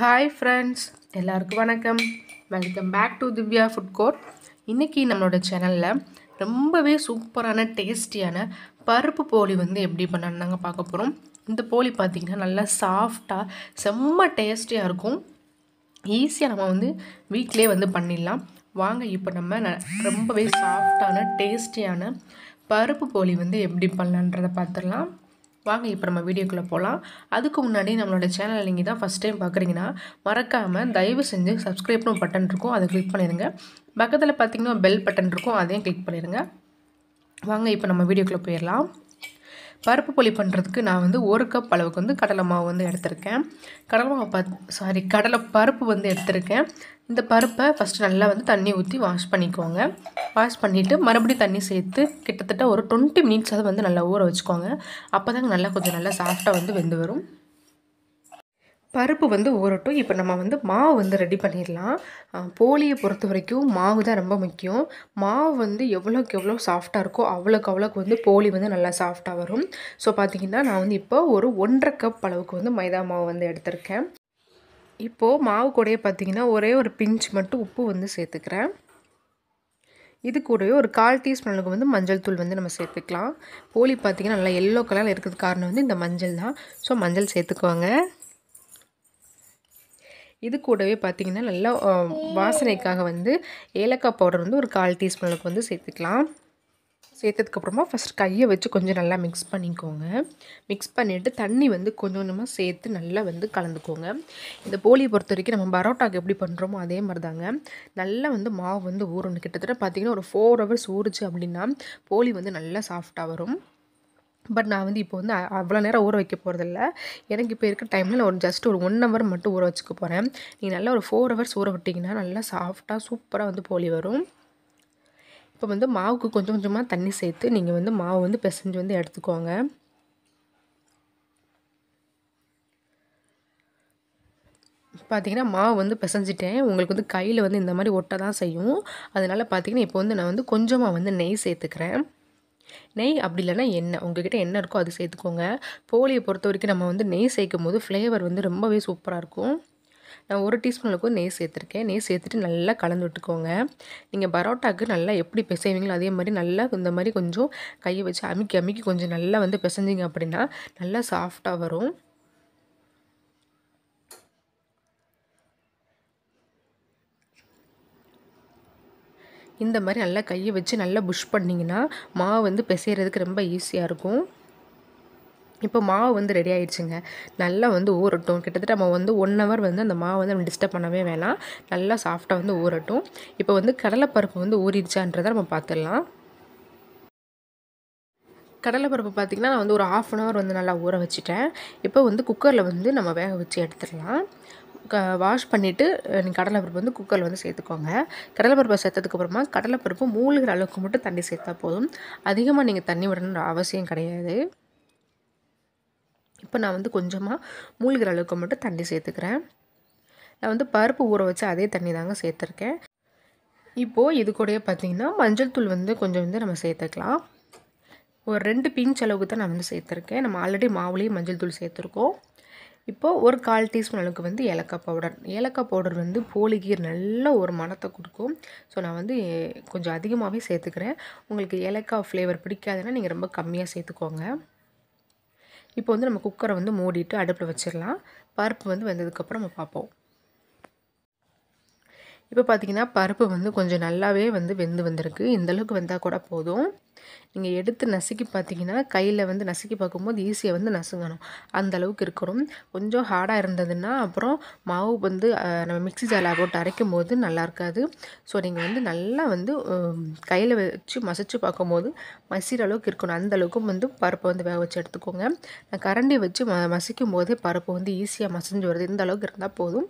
Hi friends, எல்லாருக்கும் வணக்கம். Welcome back to Divya food court. இன்றைக்கி நம்மளோட சேனலில் ரொம்பவே சூப்பரான டேஸ்டியான பருப்பு போலி எப்படி பண்ணணும்னு நாங்கள் பார்க்க போகிறோம். இந்த போலி பார்த்திங்கன்னா நல்லா சாஃப்டாக செம்ம டேஸ்டியாக இருக்கும். ஈஸியாக நம்ம வீட்டிலே பண்ணிடலாம். வாங்க இப்போ நம்ம ரொம்பவே சாஃப்டான டேஸ்டியான பருப்பு போலி எப்படி பண்ணலான்றதை பார்த்துடலாம். வாங்க இப்போ நம்ம வீடியோக்குள்ளே போகலாம். அதுக்கு முன்னாடி நம்மளோட சேனல் நீங்கள் தான் ஃபஸ்ட் டைம் பார்க்குறீங்கன்னா மறக்காமல் தயவு செஞ்சு சப்ஸ்கிரைப்னு பட்டன் இருக்கும், அதை கிளிக் பண்ணிடுங்க. பக்கத்தில் பார்த்திங்கன்னா பெல் பட்டன் இருக்கும், அதையும் கிளிக் பண்ணிடுங்க. வாங்க இப்போ நம்ம வீடியோக்குள்ளே போயிடலாம். பருப்பு போலி பண்ணுறதுக்கு நான் 1 கப் அளவுக்கு கடலை மாவு எடுத்திருக்கேன். கடலை பருப்பு எடுத்திருக்கேன். இந்த பருப்பை ஃபஸ்ட்டு நல்லா தண்ணி ஊற்றி வாஷ் பண்ணிக்கோங்க. வாஷ் பண்ணிவிட்டு மறுபடியும் தண்ணி சேர்த்து கிட்டத்தட்ட ஒரு 20 மினிட்ஸ் அது நல்லா ஊற வச்சுக்கோங்க. அப்போ தாங்க நல்லா கொஞ்சம் நல்லா சாஃப்டாக வெந்து வரும். பருப்பு ஊறட்டும். இப்போ நம்ம மாவு ரெடி பண்ணிடலாம். போலியை பொறுத்த வரைக்கும் மாவு தான் ரொம்ப முக்கியம். மாவு எவ்வளோக்கு எவ்வளோ சாஃப்டாக இருக்கோ அவ்வளோக்கு போலி நல்லா சாஃப்டாக வரும். ஸோ பார்த்திங்கன்னா நான் இப்போ ஒரு 1.5 கப் அளவுக்கு மைதா மாவு எடுத்திருக்கேன். இப்போது மாவு கூடயே பார்த்திங்கன்னா ஒரே ஒரு பிஞ்ச் மட்டும் உப்பு சேர்த்துக்கிறேன். இது கூடவே ஒரு 1/4 டீஸ்பூன் அளவுக்கு மஞ்சள் தூள் நம்ம சேர்த்துக்கலாம். போலி பார்த்திங்கன்னா நல்லா எல்லோ கலரில் இருக்கிறது காரணம் இந்த மஞ்சள் தான். ஸோ மஞ்சள் சேர்த்துக்குவாங்க. இது கூடவே பார்த்திங்கன்னா நல்லா வாசனைக்காக ஏலக்காய் பவுடர் ஒரு 1/4 டீஸ்பூன் அளவுக்கு சேர்த்துக்கலாம். சேர்த்ததுக்கப்புறமா ஃபஸ்ட் கையை வச்சு கொஞ்சம் நல்லா மிக்ஸ் பண்ணிக்கோங்க. மிக்ஸ் பண்ணிவிட்டு தண்ணி கொஞ்சம் கொஞ்சமாக சேர்த்து நல்லா கலந்துக்கோங்க. இந்த போலியை பொறுத்த வரைக்கும் நம்ம பரோட்டாக்கு எப்படி பண்ணுறோமோ அதே மாதிரி தாங்க. நல்லா மாவு ஊறணும். கிட்டத்தட்ட பார்த்திங்கன்னா ஒரு 4 ஹவர்ஸ் ஊறுச்சு அப்படின்னா போலி நல்லா சாஃப்டாக வரும். பட் நான் இப்போ அவ்வளோ நேரம் ஊற வைக்க போகிறதில்ல. எனக்கு இப்போ இருக்கிற டைமில் நான் ஜஸ்ட் ஒரு 1 ஹவர் மட்டும் ஊற வச்சுக்க போகிறேன். நீங்கள் நல்லா ஒரு 4 ஹவர்ஸ் ஊற விட்டிங்கன்னா நல்லா சாஃப்டாக சூப்பராக போலி வரும். இப்போ மாவுக்கு கொஞ்சம் கொஞ்சமாக தண்ணி சேர்த்து நீங்கள் மாவு பிசைஞ்சு எடுத்துக்கோங்க. பார்த்திங்கன்னா மாவு பிசைஞ்சிட்டேன். உங்களுக்கு கையில் இந்த மாதிரி ஒட்ட தான் செய்யும். அதனால் பார்த்திங்கன்னா இப்போ நான் கொஞ்சமாக நெய் சேர்த்துக்கிறேன். நெய் அப்படி இல்லைன்னா எண்ணெய், உங்கள்கிட்ட எண்ணெய் இருக்கோ அது சேர்த்துக்கோங்க. போலியை பொறுத்த வரைக்கும் நம்ம நெய் சேர்க்கும் போது ஃப்ளேவர் ரொம்பவே சூப்பராக இருக்கும். நான் 1 டீஸ்பூன் அளவுக்கு நெய் சேர்த்துருக்கேன். நெய் சேர்த்துட்டு நல்லா கலந்து விட்டுக்கோங்க. நீங்கள் பரோட்டாவுக்கு நல்லா எப்படி பிசைவீங்களோ அதே மாதிரி நல்லா இந்த மாதிரி கொஞ்சம் கையை வச்சு அமுக்கி அமுக்கி கொஞ்சம் நல்லா பிசைஞ்சிங்க அப்படின்னா நல்லா சாஃப்டாக வரும். இந்த மாதிரி நல்லா கையை வச்சு நல்லா புஷ் பண்ணிங்கன்னா மாவு பிசைகிறதுக்கு ரொம்ப ஈஸியாக இருக்கும். இப்போ மாவு ரெடி ஆகிடுச்சுங்க. நல்லா ஊறட்டும். கிட்டத்தட்ட நம்ம 1 ஹவர் அந்த மாவு நம்ம டிஸ்டர்ப் பண்ணவே வேணாம். நல்லா சாஃப்டாக ஊறட்டும். இப்போ கடலைப்பருப்பு ஊறிடுச்சான்றதை நம்ம பார்த்துடலாம். கடலைப்பருப்பு பார்த்திங்கன்னா நான் ஒரு 1/2 ஹவர் நல்லா ஊற வச்சுட்டேன். இப்போ குக்கரில் நம்ம வேக வச்சு எடுத்துடலாம். வாஷ் பண்ணிவிட்டு கடலைப்பருப்பு குக்கரில் சேர்த்துக்கோங்க. கடலைப்பருப்பை சேர்த்ததுக்கப்புறமா கடலைப்பருப்பு மூழ்கிற அளவுக்கு மட்டும் தண்ணி சேர்த்தா போதும். அதிகமாக நீங்கள் தண்ணி விடணுன்ற அவசியம் கிடையாது. இப்போ நான் கொஞ்சமாக மூழ்கிற அளவுக்கு மட்டும் தண்ணி சேர்த்துக்கிறேன். நான் பருப்பு ஊற வச்சு அதே தண்ணி தாங்க சேர்த்துருக்கேன். இப்போது இது கூடயே பார்த்திங்கன்னா மஞ்சள் தூள் கொஞ்சம் நம்ம சேர்த்துக்கலாம். ஒரு 2 பிஞ்ச் அளவுக்கு தான் நான் சேர்த்துருக்கேன். நம்ம ஆல்ரெடி மாவுலேயும் மஞ்சள் தூள் சேர்த்துருக்கோம். இப்போது ஒரு 1/4 டீஸ்பூன் அளவுக்கு ஏலக்காய் பவுடர். ஏலக்காய் பவுடர் போலிக்கு நல்ல ஒரு மணத்தை கொடுக்கும். ஸோ நான் கொஞ்சம் அதிகமாகவே சேர்த்துக்கிறேன். உங்களுக்கு ஏலக்காய் ஃப்ளேவர் பிடிக்காதுன்னா நீங்கள் ரொம்ப கம்மியாக சேர்த்துக்கோங்க. இப்போ நம்ம குக்கரை மூடிட்டு அடுப்பில் வச்சிடலாம். பருப்பு வெந்ததுக்கப்புறம் நம்ம பார்ப்போம். இப்போ பார்த்திங்கன்னா பருப்பு கொஞ்சம் நல்லாவே வெந்து வந்திருக்கு. இந்தளவுக்கு வெந்தால் கூட போதும். நீங்கள் எடுத்து நசுக்கி பார்த்திங்கன்னா கையில் நசுக்கி பார்க்கும்போது ஈஸியாக நசுங்கணும். அந்தளவுக்கு இருக்கணும். கொஞ்சம் ஹார்டாக இருந்ததுன்னா அப்புறம் மாவு நம்ம மிக்ஸி ஜாரில் போட்டு அரைக்கும் போது நல்லா இருக்காது. ஸோ நீங்கள் நல்லா கையில் வச்சு மசிச்சு பார்க்கும்போது மசிகிற அளவுக்கு இருக்கணும். அந்தளவுக்கு பருப்பை வேக வச்சு எடுத்துக்கோங்க. நான் கரண்டி வச்சு மசிக்கும் போதே பருப்பு ஈஸியாக மசிஞ்சு வருது. இந்த அளவுக்கு இருந்தால் போதும்.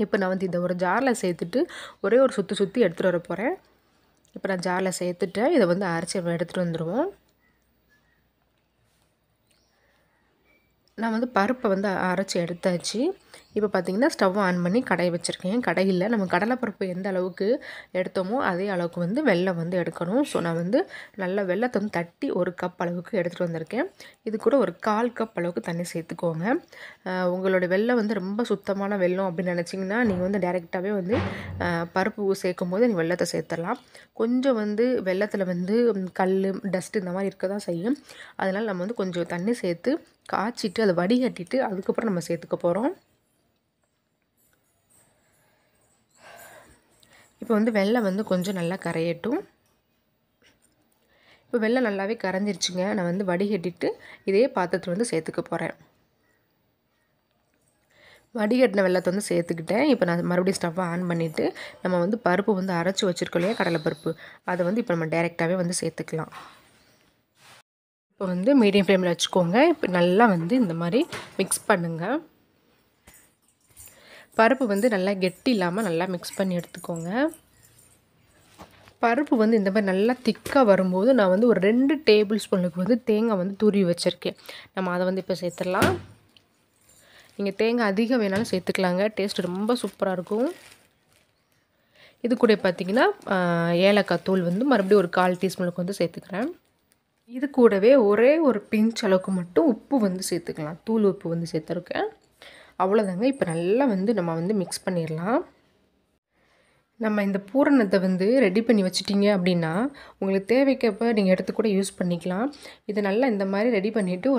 இப்போ நான் இதை ஒரு ஜாரில் சேர்த்துட்டு ஒரே ஒரு சுற்றி எடுத்துகிட்டு வர போகிறேன். இப்போ நான் ஜாரில் சேர்த்துட்டேன். இதை அரைச்சி எடுத்துகிட்டு வந்துடுவோம். நான் பருப்பை அரைச்சி எடுத்தாச்சு. இப்போ பார்த்தீங்கன்னா ஸ்டவ் ஆன் பண்ணி கடாய் வச்சுருக்கேன். கடாயில் நம்ம கடலைப்பருப்பு எந்த அளவுக்கு எடுத்தோமோ அதே அளவுக்கு வந்து வெல்லம் வந்து எடுக்கணும். ஸோ நான் வந்து நல்லா வெல்லத்தை வந்து தட்டி 1 கப் அளவுக்கு எடுத்துகிட்டு வந்திருக்கேன். இது கூட ஒரு 1/4 கப் அளவுக்கு தண்ணி சேர்த்துக்கோங்க. உங்களோட வெல்லம் வந்து ரொம்ப சுத்தமான வெல்லம் அப்படின்னு நினச்சிங்கன்னா நீங்கள் வந்து டைரெக்டாகவே வந்து பருப்பு சேர்க்கும் போது நீங்கள் வெல்லத்தை சேர்த்துடலாம். கொஞ்சம் வந்து வெல்லத்தில் வந்து கல் டஸ்ட்டு இந்த மாதிரி இருக்க தான் செய்யும். அதனால் நம்ம வந்து கொஞ்சம் தண்ணி சேர்த்து காய்ச்சிட்டு அதை வடிகட்டிட்டு அதுக்கப்புறம் நம்ம சேர்த்துக்க போகிறோம். இப்போ வந்து வெல்லம் வந்து கொஞ்சம் நல்லா கரையட்டும். இப்போ வெல்லம் நல்லாவே கரைஞ்சிருச்சுங்க. நான் வந்து வடிகட்டிட்டு இதே பாத்திரத்தில் வந்து சேர்த்துக்க போகிறேன். வடிகட்டின வெல்லத்தை வந்து சேர்த்துக்கிட்டேன். இப்போ நான் மறுபடியும் ஸ்டவ்வை ஆன் பண்ணிவிட்டு நம்ம வந்து பருப்பு வந்து அரைச்சி வச்சுருக்கோம் இல்லையா கடலைப்பருப்பு, அதை வந்து இப்போ நம்ம டைரெக்டாகவே வந்து சேர்த்துக்கலாம். இப்போ வந்து மீடியம் ஃப்ளேமில் வச்சுக்கோங்க. இப்போ நல்லா வந்து இந்த மாதிரி மிக்ஸ் பண்ணுங்கள். பருப்பு வந்து நல்லா கெட்டி இல்லாமல் நல்லா மிக்ஸ் பண்ணி எடுத்துக்கோங்க. பருப்பு வந்து இந்த மாதிரி நல்லா திக்காக வரும்போது நான் வந்து ஒரு 2 டேபிள் ஸ்பூனுக்கு வந்து தேங்காய் வந்து துருவி வச்சுருக்கேன். நம்ம அதை வந்து இப்போ சேர்த்துடலாம். நீங்கள் தேங்காய் அதிகம் வேணாலும் சேர்த்துக்கலாங்க. டேஸ்ட் ரொம்ப சூப்பராக இருக்கும். இது கூட பார்த்திங்கன்னா ஏலக்காய் தூள் வந்து மறுபடியும் ஒரு 1/4 டீஸ்பூனுக்கு வந்து சேர்த்துக்கிறேன். இது கூடவே ஒரே ஒரு பிஞ்ச் அளவுக்கு மட்டும் உப்பு வந்து சேர்த்துக்கலாம். தூள் உப்பு வந்து சேர்த்துருக்கேன். அவ்வளோதாங்க. இப்போ நல்லா வந்து நம்ம வந்து மிக்ஸ் பண்ணிடலாம். நம்ம இந்த பூரணத்தை வந்து ரெடி பண்ணி வச்சுட்டிங்க அப்படின்னா உங்களுக்கு தேவைக்கப்போ நீங்கள் எடுத்து கூட யூஸ் பண்ணிக்கலாம். இதை நல்லா இந்த மாதிரி ரெடி பண்ணிவிட்டு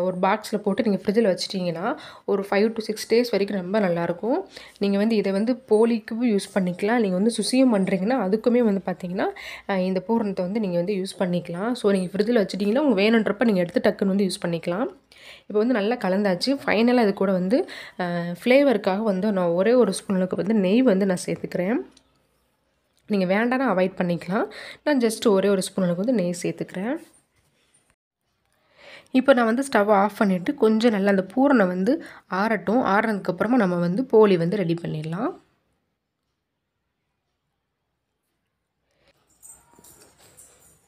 ஒரு பாக்ஸில் போட்டு நீங்கள் ஃப்ரிட்ஜில் வச்சுட்டிங்கன்னா ஒரு 5 to 6 டேஸ் வரைக்கும் ரொம்ப நல்லாயிருக்கும். நீங்கள் வந்து இதை வந்து போலிக்கும் யூஸ் பண்ணிக்கலாம். நீங்கள் வந்து சுசியம் பண்ணுறீங்கன்னா அதுக்குமே வந்து பார்த்திங்கன்னா இந்த பூரணத்தை வந்து நீங்கள் வந்து யூஸ் பண்ணிக்கலாம். ஸோ நீங்கள் ஃப்ரிட்ஜில் வச்சுட்டிங்கன்னா உங்களுக்கு வேணுன்றப்ப நீங்கள் எடுத்து டக்குன்னு வந்து யூஸ் பண்ணிக்கலாம். இப்போ வந்து நல்லா கலந்தாச்சு. ஃபைனலாக இது கூட வந்து ஃப்ளேவருக்காக வந்து நான் ஒரே ஒரு ஸ்பூனுக்கு வந்து நெய் வந்து நான் சேர்த்துக்கிறேன். நீங்கள் வேண்டாம்னா அவாய்ட் பண்ணிக்கலாம். நான் ஜஸ்ட் ஒரே ஒரு ஸ்பூனுக்கு வந்து நெய் சேர்த்துக்கிறேன். இப்போ நான் வந்து ஸ்டவ் ஆஃப் பண்ணிவிட்டு கொஞ்சம் நல்லா அந்த பூரணை வந்து ஆறட்டும். ஆறுனதுக்கப்புறமா நம்ம வந்து போலி வந்து ரெடி பண்ணிடலாம்.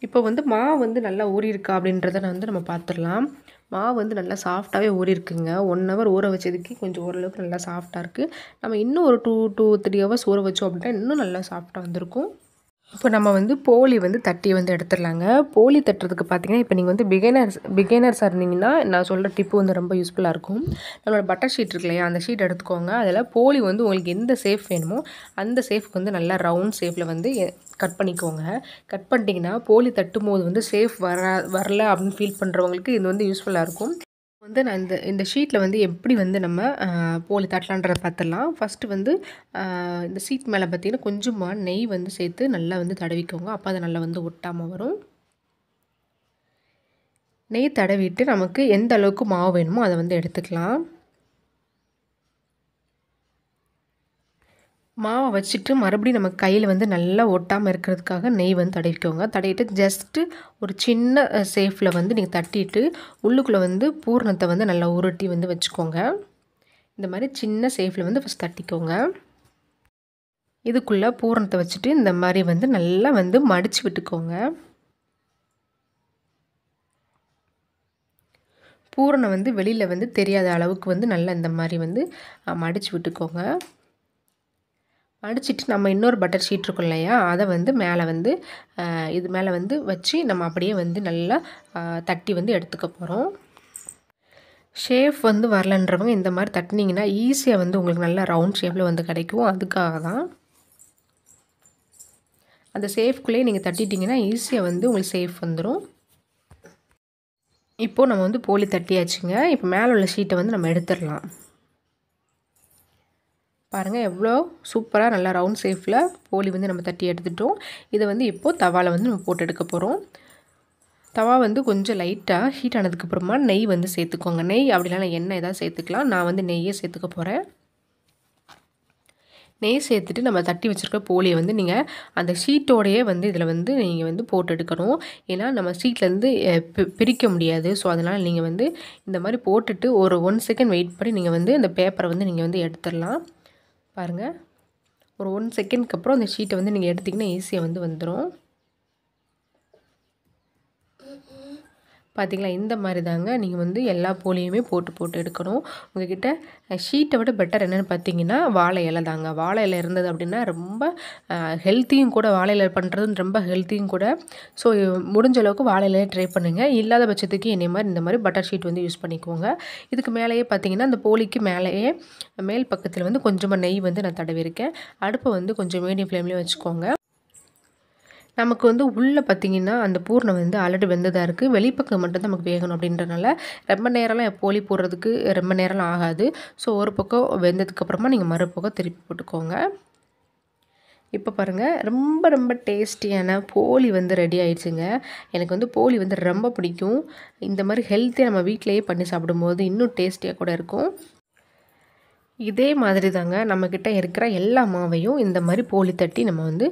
இப்போ வந்து மாவு வந்து நல்லா ஊறியிருக்கா அப்படின்றத வந்து நம்ம பார்த்துடலாம். மாவு வந்து நல்லா சாஃப்டாகவே ஊறியிருக்குங்க. 1 ஹவர் ஊற வச்சதுக்கு கொஞ்சம் ஓரளவுக்கு நல்லா சாஃப்டாக இருக்குது. நம்ம இன்னும் ஒரு 2 to 3 ஹவர்ஸ் ஊற வச்சோம் அப்படின்னா இன்னும் நல்லா சாஃப்டாக வந்திருக்கும். இப்போ நம்ம வந்து போலி வந்து தட்டி வந்து எடுத்துடலாங்க. போலி தட்டுறதுக்கு பார்த்தீங்கன்னா இப்போ நீங்கள் வந்து பிகினர்ஸாக இருந்தீங்கன்னா நான் சொல்கிற டிப்பு வந்து ரொம்ப யூஸ்ஃபுல்லாக இருக்கும். நம்மளோட பட்டர் ஷீட் இருக்கு இல்லையா, அந்த ஷீட் எடுத்துக்கோங்க. அதில் போலி வந்து உங்களுக்கு எந்த ஷேப் வேணுமோ அந்த ஷேஃப்க்கு வந்து நல்லா ரவுண்ட் ஷேப்பில் வந்து கட் பண்ணிக்கோங்க. கட் பண்ணிட்டீங்கன்னா போலி தட்டும் போது வந்து ஷேப் வரல அப்படின்னு ஃபீல் பண்ணுறவங்களுக்கு இது வந்து யூஸ்ஃபுல்லாக இருக்கும். வந்து நான் இந்த ஷீட்டில் வந்து எப்படி வந்து நம்ம போலி தட்டலான்றதை பார்த்துடலாம். ஃபஸ்ட்டு வந்து இந்த ஷீட் மேலே பார்த்திங்கன்னா கொஞ்சமாக நெய் வந்து சேர்த்து நல்லா வந்து தடவிக்கோங்க. அப்போ அது நல்லா வந்து ஒட்டாமல் வரும். நெய் தடவிட்டு நமக்கு எந்த அளவுக்கு மாவு வேணுமோ அதை வந்து எடுத்துக்கலாம். மாவை வச்சுட்டு மறுபடியும் நம்ம கையில் வந்து நல்லா ஒட்டாமல் இருக்கிறதுக்காக நெய் வந்து தடவிக்கோங்க. தடவிட்டு ஜஸ்ட்டு ஒரு சின்ன ஷேஃபில் வந்து நீங்கள் தட்டிட்டு உள்ளுக்குள்ளே வந்து பூரணத்தை வந்து நல்லா உருட்டி வந்து வச்சுக்கோங்க. இந்த மாதிரி சின்ன ஷேஃபில் வந்து ஃபஸ்ட் தட்டிக்கோங்க. இதுக்குள்ளே பூரணத்தை வச்சுட்டு இந்த மாதிரி வந்து நல்லா வந்து மடித்து விட்டுக்கோங்க. பூரணம் வந்து வெளியில் வந்து தெரியாத அளவுக்கு வந்து நல்லா இந்த மாதிரி வந்து மடித்து விட்டுக்கோங்க. மடிச்சிட்டு நம்ம இன்னொரு பட்டர் ஷீட் இருக்கும் இல்லையா, அதை வந்து மேலே வந்து இது மேலே வந்து வச்சு நம்ம அப்படியே வந்து நல்லா தட்டி வந்து எடுத்துக்க போகிறோம். ஷேப் வந்து வரலன்றவங்க இந்த மாதிரி தட்டினீங்கன்னா ஈஸியாக வந்து உங்களுக்கு நல்லா ரவுண்ட் ஷேப்பில் வந்து கிடைக்கும். அதுக்காக தான் அந்த ஷேஃப்குள்ளேயே நீங்கள் தட்டிட்டிங்கன்னா ஈஸியாக வந்து உங்களுக்கு ஷேப் வந்துடும். இப்போது நம்ம வந்து போலி தட்டியாச்சுங்க. இப்போ மேலே உள்ள ஷீட்டை வந்து நம்ம எடுத்துடலாம். பாருங்கள் எவ்வளோ சூப்பராக நல்லா ரவுண்ட் ஷேப்பில் போலி வந்து நம்ம தட்டி எடுத்துட்டோம். இதை வந்து இப்போது தவாவில் வந்து நம்ம போட்டு எடுக்க போகிறோம். தவா வந்து கொஞ்சம் லைட்டாக ஹீட் ஆனதுக்கப்புறமா நெய் வந்து சேர்த்துக்கோங்க. நெய் அப்படின்னா எண்ணெய் ஏதாவது சேர்த்துக்கலாம். நான் வந்து நெய்யே சேர்த்துக்க போகிறேன். நெய் சேர்த்துட்டு நம்ம தட்டி வச்சுருக்க போலியை வந்து நீங்கள் அந்த ஷீட்டோடையே வந்து இதில் வந்து நீங்கள் வந்து போட்டு எடுக்கணும். ஏன்னா நம்ம ஷீட்லேருந்து பிரிக்க முடியாது. ஸோ அதனால் நீங்கள் வந்து இந்த மாதிரி போட்டுட்டு ஒரு 1 செகண்ட் வெயிட் பண்ணி நீங்கள் வந்து அந்த பேப்பரை வந்து நீங்கள் வந்து எடுத்துடலாம். பாருங்கள், ஒரு 1 செகண்ட்க்கு அப்புறம் அந்த ஷீட்டை வந்து நீங்கள் எடுத்திங்கன்னா ஈஸியாக வந்து வந்துடும். பார்த்தீங்களா, இந்த மாதிரி தாங்க நீங்கள் வந்து எல்லா போலியுமே போட்டு எடுக்கணும். உங்ககிட்ட ஷீட்டை விட பெட்டர் என்னென்னு பார்த்தீங்கன்னா வாழை இலை தாங்க. வாழை இலை இருந்தது அப்படின்னா ரொம்ப ஹெல்த்தியும் கூட. வாழை இலை பண்ணுறது ரொம்ப ஹெல்த்தியும் கூட. ஸோ முடிஞ்ச அளவுக்கு வாழை இலையை ட்ரை பண்ணுங்கள். இல்லாத பட்சத்துக்கு இந்த மாதிரி பட்டர் ஷீட் வந்து யூஸ் பண்ணிக்கோங்க. இதுக்கு மேலேயே பார்த்தீங்கன்னா அந்த போலிக்கு மேலேயே மேல் பக்கத்தில் வந்து கொஞ்சமாக நெய் வந்து நான் தடவிருக்கேன். அடுப்பை வந்து கொஞ்சம் மீடியம் ஃப்ளேம்லேயே வச்சுக்கோங்க. நமக்கு வந்து உள்ளே பார்த்திங்கன்னா அந்த பூர்ணம் வந்து ஆல்ரெடி வெந்ததாக இருக்குது. வெளிப்பக்கம் மட்டும் நமக்கு வேகணும் அப்படின்றனால ரொம்ப நேரம்லாம் போலி போடுறதுக்கு ரொம்ப நேரம்லாம் ஆகாது. ஸோ ஒரு பக்கம் வெந்ததுக்கப்புறமா நீங்கள் மறுபக்கம் திருப்பி போட்டுக்கோங்க. இப்போ பாருங்கள், ரொம்ப ரொம்ப டேஸ்டியான போலி வந்து ரெடி ஆயிடுச்சுங்க. எனக்கு வந்து போலி வந்து ரொம்ப பிடிக்கும். இந்த மாதிரி ஹெல்த்தியாக நம்ம வீட்டிலையே பண்ணி சாப்பிடும்போது இன்னும் டேஸ்டியாக கூட இருக்கும். இதே மாதிரி தாங்க நம்மக்கிட்ட இருக்கிற எல்லா மாவையும் இந்த மாதிரி போலி தட்டி நம்ம வந்து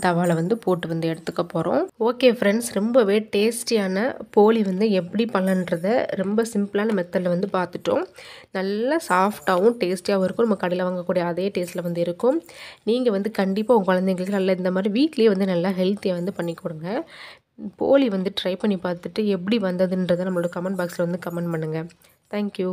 தவாவில் வந்து போட்டு வந்து எடுத்துக்க போகிறோம். ஓகே ஃப்ரெண்ட்ஸ், ரொம்பவே டேஸ்டியான போலி வந்து எப்படி பண்ணன்றதை ரொம்ப சிம்பிளான மெத்தடில் வந்து பார்த்துட்டோம். நல்லா சாஃப்டாகவும் டேஸ்டியாகவும் இருக்கும். நம்ம கடையில் வாங்கக்கூடிய அதே டேஸ்ட்டில் வந்து இருக்கும். நீங்கள் வந்து கண்டிப்பாக உங்கள் குழந்தைங்களுக்கு நல்லா இந்த மாதிரி வீட்லேயே வந்து நல்லா ஹெல்த்தியாக வந்து பண்ணி கொடுங்க. போலி வந்து ட்ரை பண்ணி பார்த்துட்டு எப்படி வந்ததுன்றதை நம்மளோட கமெண்ட் பாக்ஸில் வந்து கமெண்ட் பண்ணுங்கள். தேங்க்யூ.